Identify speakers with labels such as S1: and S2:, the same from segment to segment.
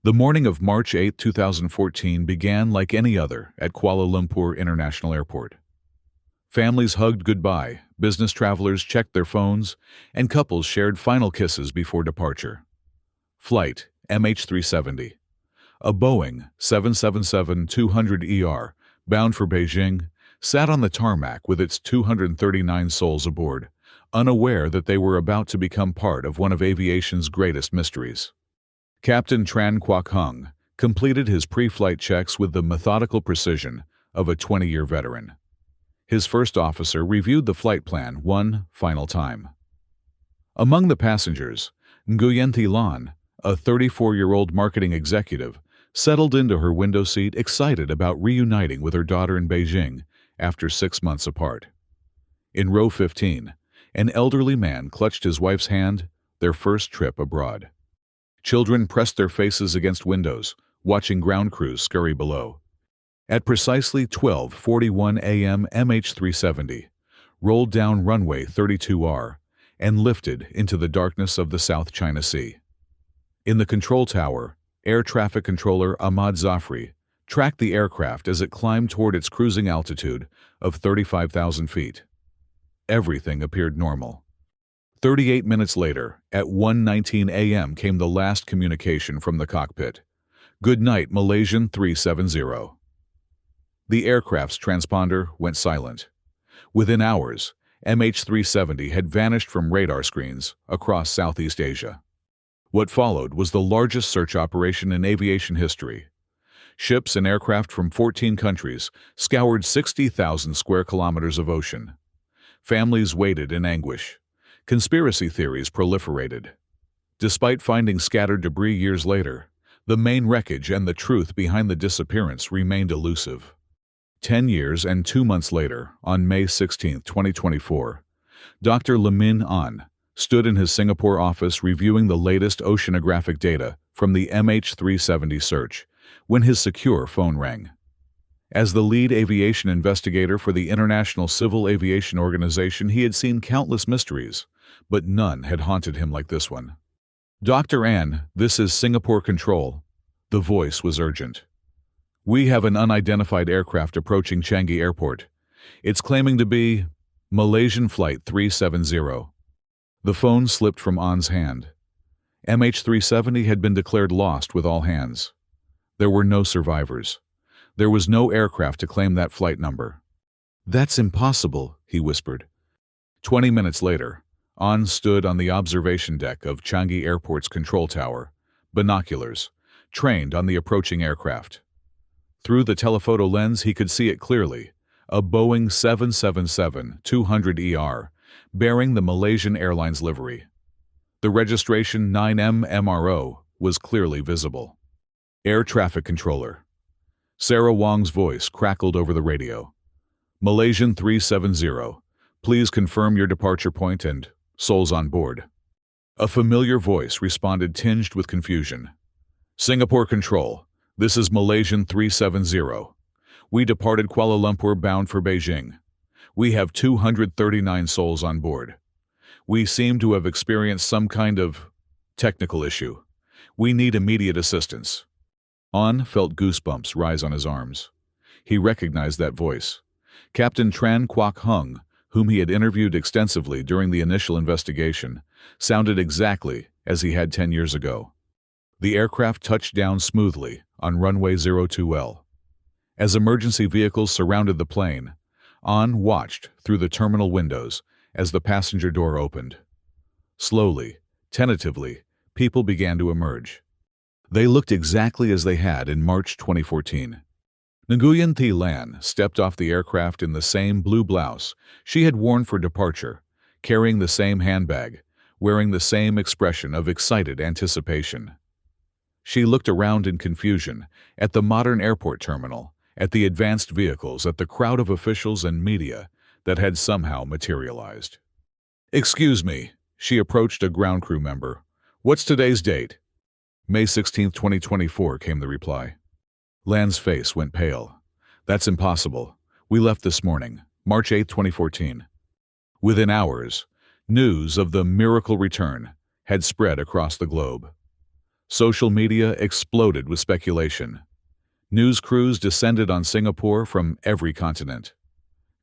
S1: The morning of March 8, 2014 began like any other at Kuala Lumpur International Airport. Families hugged goodbye, business travelers checked their phones, and couples shared final kisses before departure. Flight MH370. A Boeing 777-200ER, bound for Beijing, sat on the tarmac with its 239 souls aboard, unaware that they were about to become part of one of aviation's greatest mysteries. Captain Tran Quoc Hung completed his pre-flight checks with the methodical precision of a 20-year veteran. His first officer reviewed the flight plan one final time. Among the passengers, Nguyen Thi Lan, a 34-year-old marketing executive, settled into her window seat excited about reuniting with her daughter in Beijing after 6 months apart. In row 15, an elderly man clutched his wife's hand, their first trip abroad. Children pressed their faces against windows, watching ground crews scurry below. At precisely 12:41 a.m., MH370 rolled down runway 32R and lifted into the darkness of the South China Sea. In the control tower, air traffic controller Ahmad Zafri tracked the aircraft as it climbed toward its cruising altitude of 35,000 feet. Everything appeared normal. 38 minutes later, at 1:19 a.m. came the last communication from the cockpit. "Good night, Malaysian 370. The aircraft's transponder went silent. Within hours, MH370 had vanished from radar screens across Southeast Asia. What followed was the largest search operation in aviation history. Ships and aircraft from 14 countries scoured 60,000 square kilometers of ocean. Families waited in anguish. Conspiracy theories proliferated. Despite finding scattered debris years later, the main wreckage and the truth behind the disappearance remained elusive. 10 years and 2 months later, on May 16, 2024, Dr. Lamin An stood in his Singapore office reviewing the latest oceanographic data from the MH370 search when his secure phone rang. As the lead aviation investigator for the International Civil Aviation Organization, he had seen countless mysteries, but none had haunted him like this one. "Dr. An, this is Singapore Control." The voice was urgent. "We have an unidentified aircraft approaching Changi Airport. It's claiming to be Malaysian Flight 370. The phone slipped from An's hand. MH370 had been declared lost with all hands. There were no survivors. There was no aircraft to claim that flight number. "That's impossible," he whispered. 20 minutes later, An stood on the observation deck of Changi Airport's control tower, binoculars, trained on the approaching aircraft. Through the telephoto lens, he could see it clearly, a Boeing 777-200ER, bearing the Malaysian Airlines livery. The registration 9M-MRO was clearly visible. Air traffic controller. Sarah Wong's voice crackled over the radio. "Malaysian 370, please confirm your departure point and souls on board." A familiar voice responded, tinged with confusion. "Singapore Control, this is Malaysian 370. We departed Kuala Lumpur bound for Beijing. We have 239 souls on board. We seem to have experienced some kind of technical issue. We need immediate assistance." An felt goosebumps rise on his arms. He recognized that voice. Captain Tran Quoc Hung, whom he had interviewed extensively during the initial investigation, sounded exactly as he had 10 years ago. The aircraft touched down smoothly on runway 02L. As emergency vehicles surrounded the plane, An watched through the terminal windows as the passenger door opened. Slowly, tentatively, people began to emerge. They looked exactly as they had in March 2014. Nguyen Thi Lan stepped off the aircraft in the same blue blouse she had worn for departure, carrying the same handbag, wearing the same expression of excited anticipation. She looked around in confusion, at the modern airport terminal, at the advanced vehicles, at the crowd of officials and media that had somehow materialized. "Excuse me," she approached a ground crew member. "What's today's date?" "May 16, 2024, came the reply. Lan's face went pale. "That's impossible. We left this morning, March 8, 2014. Within hours, news of the miracle return had spread across the globe. Social media exploded with speculation. News crews descended on Singapore from every continent.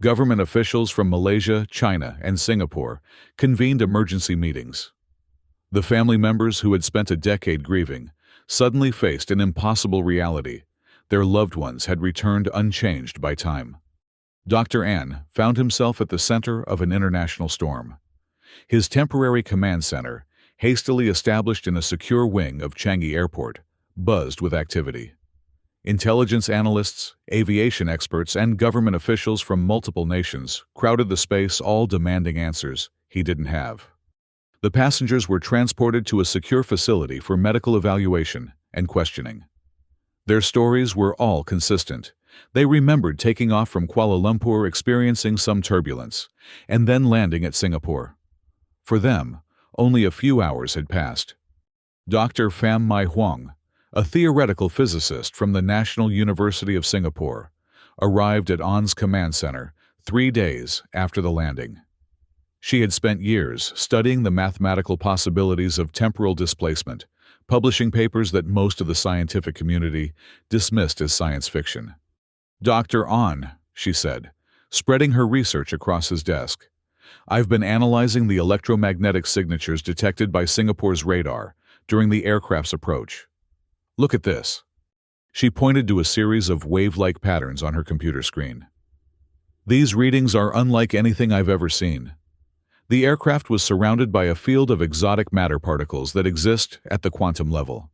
S1: Government officials from Malaysia, China, and Singapore convened emergency meetings. The family members who had spent a decade grieving suddenly faced an impossible reality. Their loved ones had returned unchanged by time. Dr. An found himself at the center of an international storm. His temporary command center, hastily established in a secure wing of Changi Airport, buzzed with activity. Intelligence analysts, aviation experts, and government officials from multiple nations crowded the space, all demanding answers he didn't have. The passengers were transported to a secure facility for medical evaluation and questioning. Their stories were all consistent. They remembered taking off from Kuala Lumpur, experiencing some turbulence, and then landing at Singapore. For them, only a few hours had passed. Dr. Pham Mai Huang, a theoretical physicist from the National University of Singapore, arrived at An's command center 3 days after the landing. She had spent years studying the mathematical possibilities of temporal displacement, publishing papers that most of the scientific community dismissed as science fiction. "Dr. An," she said, spreading her research across his desk, "I've been analyzing the electromagnetic signatures detected by Singapore's radar during the aircraft's approach. Look at this." She pointed to a series of wave-like patterns on her computer screen. "These readings are unlike anything I've ever seen." The aircraft was surrounded by a field of exotic matter particles that exist at the quantum level.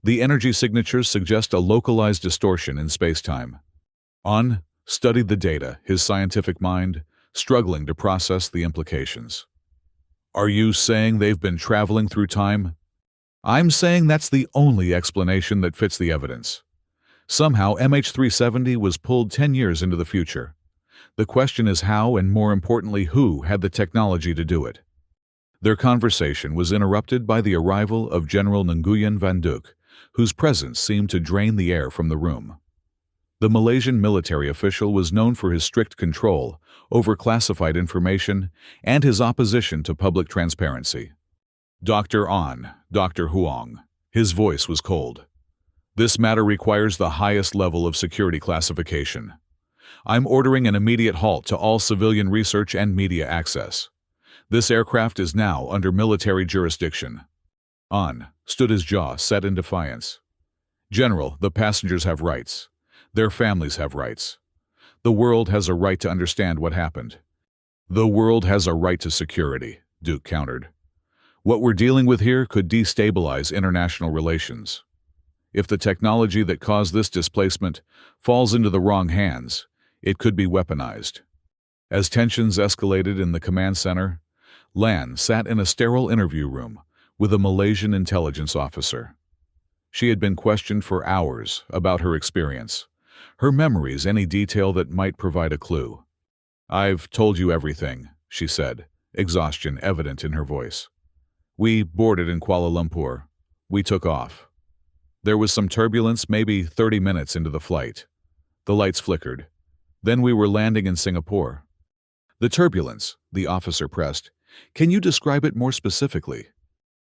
S1: The energy signatures suggest a localized distortion in space-time. An studied the data, his scientific mind struggling to process the implications. "Are you saying they've been traveling through time?" "I'm saying that's the only explanation that fits the evidence. Somehow MH370 was pulled 10 years into the future. The question is how, and more importantly, who had the technology to do it." Their conversation was interrupted by the arrival of General Nguyen Van Duc, whose presence seemed to drain the air from the room. The Malaysian military official was known for his strict control over classified information and his opposition to public transparency. "Dr. An, Dr. Huang." His voice was cold. "This matter requires the highest level of security classification. I'm ordering an immediate halt to all civilian research and media access. This aircraft is now under military jurisdiction." An stood, his jaw set in defiance. "General, the passengers have rights. Their families have rights. The world has a right to understand what happened." "The world has a right to security," Duke countered. "What we're dealing with here could destabilize international relations. If the technology that caused this displacement falls into the wrong hands, it could be weaponized." As tensions escalated in the command center, Lan sat in a sterile interview room with a Malaysian intelligence officer. She had been questioned for hours about her experience, her memories, any detail that might provide a clue. "I've told you everything," she said, exhaustion evident in her voice. "We boarded in Kuala Lumpur. We took off. There was some turbulence maybe 30 minutes into the flight. The lights flickered. Then we were landing in Singapore." "The turbulence," the officer pressed. "Can you describe it more specifically?"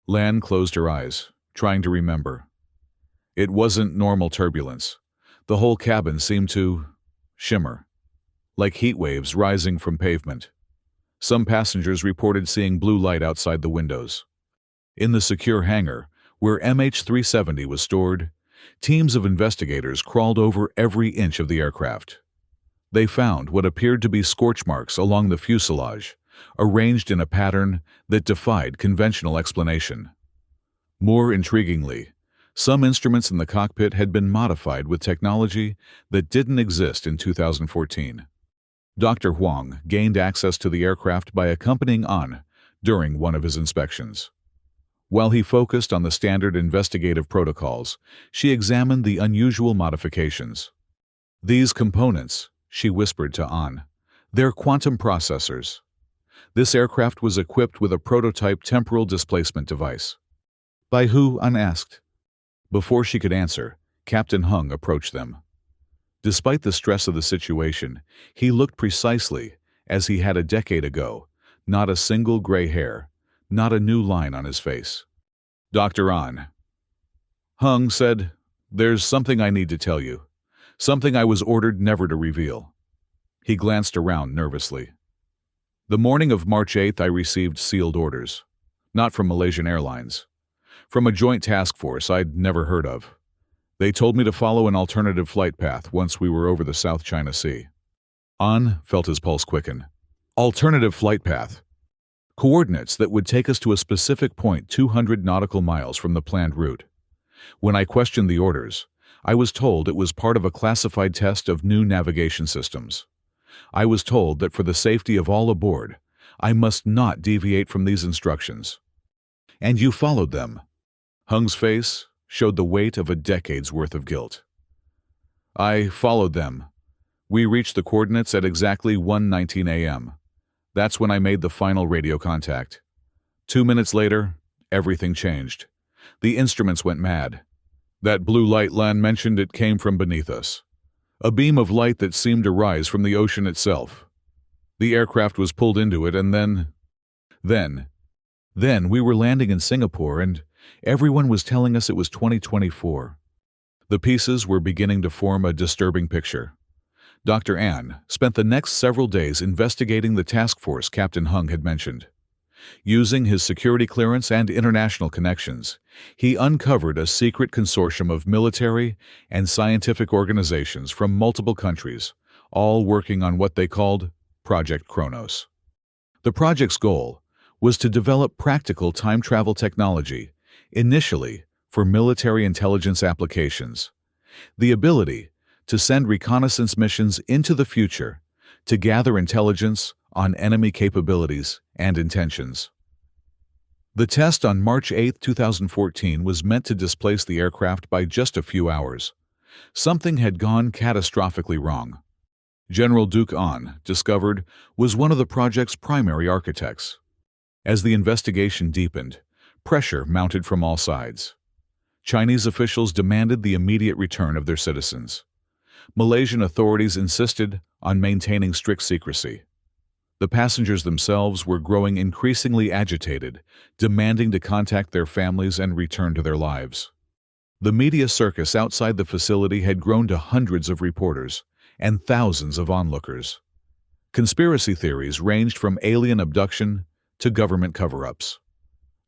S1: Lan closed her eyes, trying to remember. "It wasn't normal turbulence. The whole cabin seemed to shimmer, like heat waves rising from pavement. Some passengers reported seeing blue light outside the windows. In the secure hangar, where MH370 was stored, teams of investigators crawled over every inch of the aircraft. They found what appeared to be scorch marks along the fuselage, arranged in a pattern that defied conventional explanation. More intriguingly, some instruments in the cockpit had been modified with technology that didn't exist in 2014. Dr. Huang gained access to the aircraft by accompanying An during one of his inspections. While he focused on the standard investigative protocols, she examined the unusual modifications. "These components," she whispered to An, "they're quantum processors." This aircraft was equipped with a prototype temporal displacement device. "By who?" An asked. Before she could answer, Captain Hung approached them. Despite the stress of the situation, he looked precisely as he had a decade ago, not a single gray hair, not a new line on his face. "Dr. An." Hung said, "There's something I need to tell you. Something I was ordered never to reveal." He glanced around nervously. The morning of March 8th, I received sealed orders. Not from Malaysian Airlines. From a joint task force I'd never heard of. They told me to follow an alternative flight path once we were over the South China Sea. An felt his pulse quicken. Alternative flight path. Coordinates that would take us to a specific point 200 nautical miles from the planned route. When I questioned the orders, I was told it was part of a classified test of new navigation systems. I was told that for the safety of all aboard, I must not deviate from these instructions. And you followed them. Hung's face showed the weight of a decade's worth of guilt. I followed them. We reached the coordinates at exactly 1:19 a.m. That's when I made the final radio contact. 2 minutes later, everything changed. The instruments went mad. That blue light Lan mentioned, it came from beneath us. A beam of light that seemed to rise from the ocean itself. The aircraft was pulled into it, and then we were landing in Singapore, and everyone was telling us it was 2024. The pieces were beginning to form a disturbing picture. Dr. An spent the next several days investigating the task force Captain Hung had mentioned. Using his security clearance and international connections, he uncovered a secret consortium of military and scientific organizations from multiple countries, all working on what they called Project Kronos. The project's goal was to develop practical time travel technology, initially for military intelligence applications. The ability to send reconnaissance missions into the future to gather intelligence on enemy capabilities and intentions. The test on March 8, 2014 was meant to displace the aircraft by just a few hours. Something had gone catastrophically wrong. General Duke An, discovered, was one of the project's primary architects. As the investigation deepened, pressure mounted from all sides. Chinese officials demanded the immediate return of their citizens. Malaysian authorities insisted on maintaining strict secrecy. The passengers themselves were growing increasingly agitated, demanding to contact their families and return to their lives. The media circus outside the facility had grown to hundreds of reporters and thousands of onlookers. Conspiracy theories ranged from alien abduction to government cover-ups.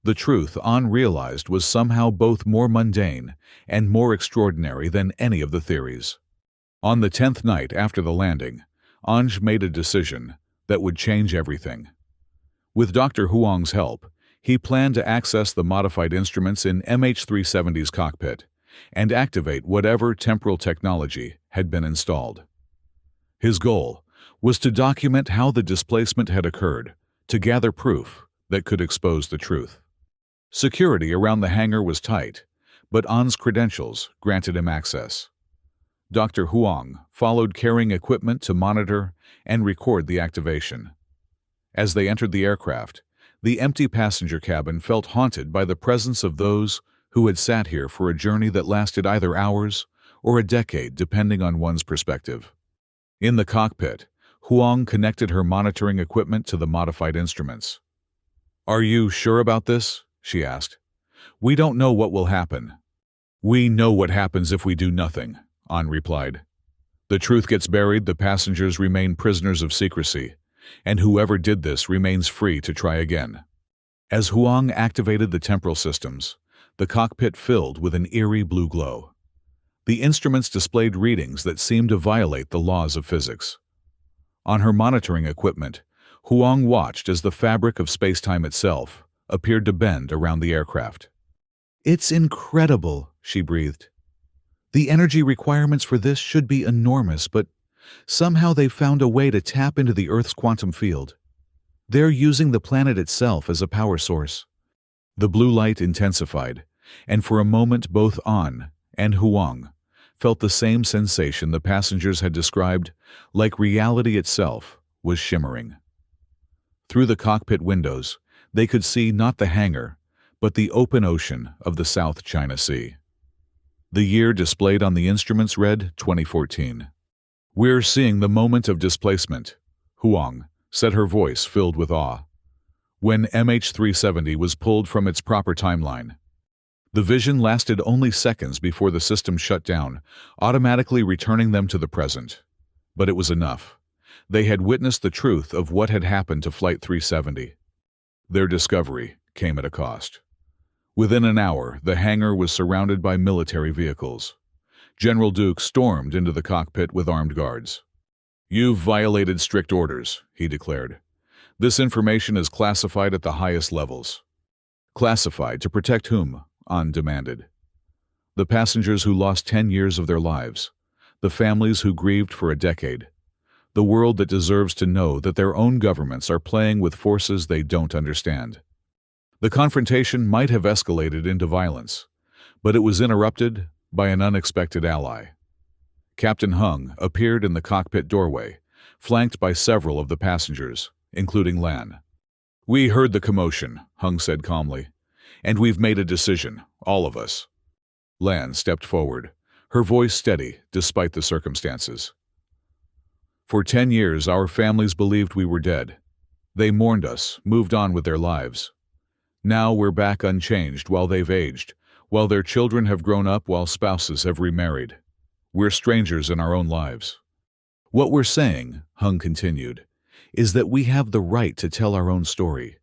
S1: The truth An realized was somehow both more mundane and more extraordinary than any of the theories. On the 10th night after the landing, Anj made a decision that would change everything. With Dr. Huang's help, he planned to access the modified instruments in MH370's cockpit and activate whatever temporal technology had been installed. His goal was to document how the displacement had occurred, to gather proof that could expose the truth. Security around the hangar was tight, but An's credentials granted him access. Dr. Huang followed, carrying equipment to monitor and record the activation. As they entered the aircraft, the empty passenger cabin felt haunted by the presence of those who had sat here for a journey that lasted either hours or a decade, depending on one's perspective. In the cockpit, Huang connected her monitoring equipment to the modified instruments. "Are you sure about this?" she asked. "We don't know what will happen." "We know what happens if we do nothing," An replied. "The truth gets buried, the passengers remain prisoners of secrecy, and whoever did this remains free to try again." As Huang activated the temporal systems, the cockpit filled with an eerie blue glow. The instruments displayed readings that seemed to violate the laws of physics. On her monitoring equipment, Huang watched as the fabric of space-time itself appeared to bend around the aircraft. "It's incredible," she breathed. "The energy requirements for this should be enormous, but somehow they've found a way to tap into the Earth's quantum field. They're using the planet itself as a power source." The blue light intensified, and for a moment both An and Huang felt the same sensation the passengers had described, like reality itself was shimmering. Through the cockpit windows, they could see not the hangar, but the open ocean of the South China Sea. The year displayed on the instruments read 2014. "We're seeing the moment of displacement," Huang said, her voice filled with awe. "When MH370 was pulled from its proper timeline, The vision lasted only seconds before the system shut down, automatically returning them to the present. But it was enough. They had witnessed the truth of what had happened to Flight 370. Their discovery came at a cost. Within an hour, the hangar was surrounded by military vehicles. General Duke stormed into the cockpit with armed guards. "You've violated strict orders," he declared. "This information is classified at the highest levels." "Classified to protect whom?" An demanded. "The passengers who lost 10 years of their lives, the families who grieved for a decade, the world that deserves to know that their own governments are playing with forces they don't understand." The confrontation might have escalated into violence, but it was interrupted by an unexpected ally. Captain Hung appeared in the cockpit doorway, flanked by several of the passengers, including Lan. "We heard the commotion," Hung said calmly, "and we've made a decision, all of us." Lan stepped forward, her voice steady despite the circumstances. "For 10 years, our families believed we were dead. They mourned us, moved on with their lives. Now we're back unchanged while they've aged, while their children have grown up, while spouses have remarried. We're strangers in our own lives. What we're saying," Hung continued, "is that we have the right to tell our own story,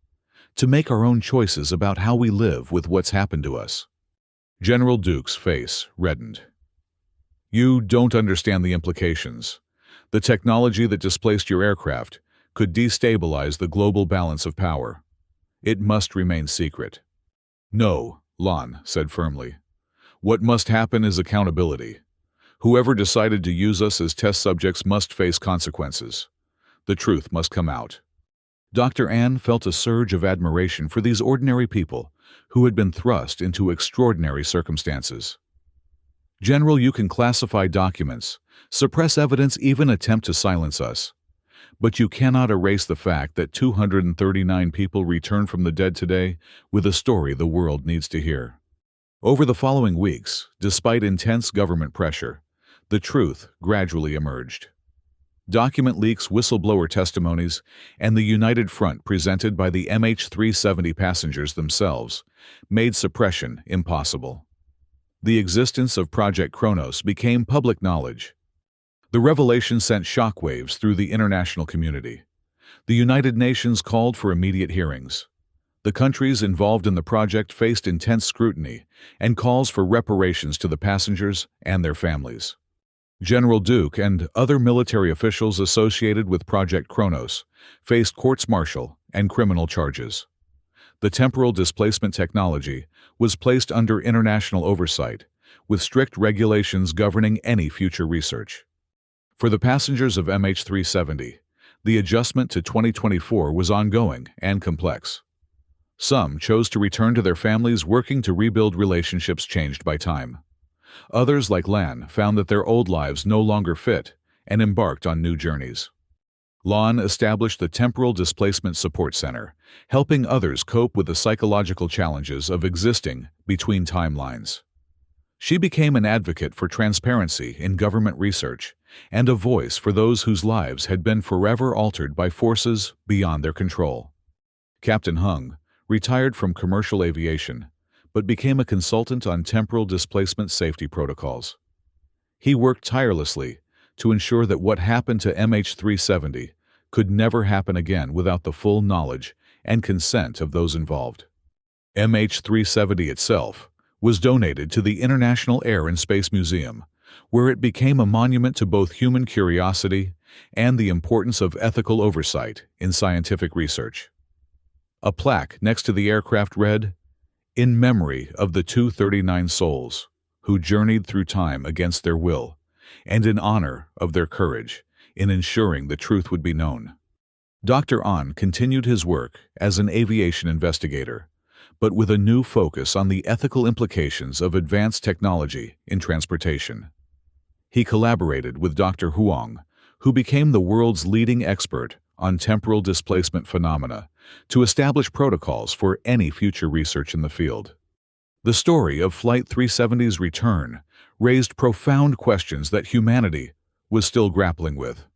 S1: to make our own choices about how we live with what's happened to us." General Duke's face reddened. "You don't understand the implications. The technology that displaced your aircraft could destabilize the global balance of power. It must remain secret." "No," Lan said firmly. "What must happen is accountability. Whoever decided to use us as test subjects must face consequences. The truth must come out." Dr. An felt a surge of admiration for these ordinary people who had been thrust into extraordinary circumstances. "General, you can classify documents, suppress evidence, even attempt to silence us. But you cannot erase the fact that 239 people returned from the dead today with a story the world needs to hear." Over the following weeks, despite intense government pressure, the truth gradually emerged. Document leaks, whistleblower testimonies, and the united front presented by the MH370 passengers themselves made suppression impossible. The existence of Project Kronos became public knowledge. The revelation sent shockwaves through the international community. The United Nations called for immediate hearings. The countries involved in the project faced intense scrutiny and calls for reparations to the passengers and their families. General Duke and other military officials associated with Project Kronos faced courts-martial and criminal charges. The temporal displacement technology was placed under international oversight, with strict regulations governing any future research. For the passengers of MH370, the adjustment to 2024 was ongoing and complex. Some chose to return to their families, working to rebuild relationships changed by time. Others, like Lan, found that their old lives no longer fit and embarked on new journeys. Lan established the Temporal Displacement Support Center, helping others cope with the psychological challenges of existing between timelines. She became an advocate for transparency in government research and a voice for those whose lives had been forever altered by forces beyond their control. Captain Hung retired from commercial aviation, but became a consultant on temporal displacement safety protocols. He worked tirelessly to ensure that what happened to MH370 could never happen again without the full knowledge and consent of those involved. MH370 itself was donated to the International Air and Space Museum, where it became a monument to both human curiosity and the importance of ethical oversight in scientific research. A plaque next to the aircraft read, "In memory of the 239 souls who journeyed through time against their will, and in honor of their courage in ensuring the truth would be known." Dr. An continued his work as an aviation investigator, but with a new focus on the ethical implications of advanced technology in transportation. He collaborated with Dr. Huang, who became the world's leading expert on temporal displacement phenomena, to establish protocols for any future research in the field. The story of Flight 370's return raised profound questions that humanity was still grappling with.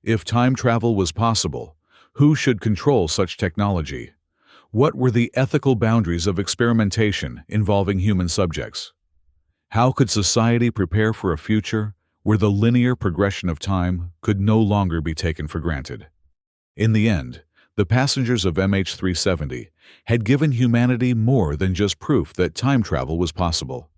S1: If time travel was possible, who should control such technology? What were the ethical boundaries of experimentation involving human subjects? How could society prepare for a future where the linear progression of time could no longer be taken for granted? In the end, the passengers of MH370 had given humanity more than just proof that time travel was possible.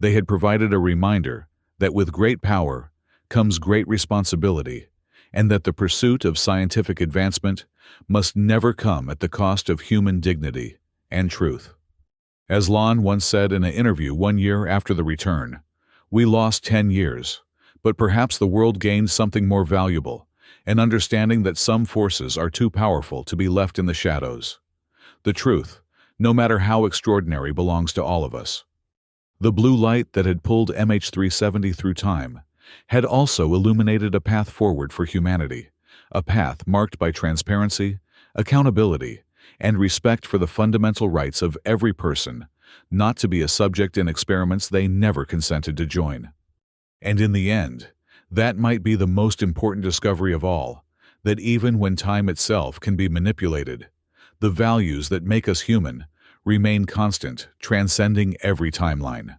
S1: They had provided a reminder that with great power comes great responsibility, and that the pursuit of scientific advancement must never come at the cost of human dignity and truth. As Lon once said in an interview 1 year after the return, "We lost 10 years, but perhaps the world gained something more valuable, an understanding that some forces are too powerful to be left in the shadows. The truth, no matter how extraordinary, belongs to all of us." The blue light that had pulled MH370 through time had also illuminated a path forward for humanity, a path marked by transparency, accountability, and respect for the fundamental rights of every person, not to be a subject in experiments they never consented to join. And in the end, that might be the most important discovery of all, that even when time itself can be manipulated, the values that make us human remain constant, transcending every timeline.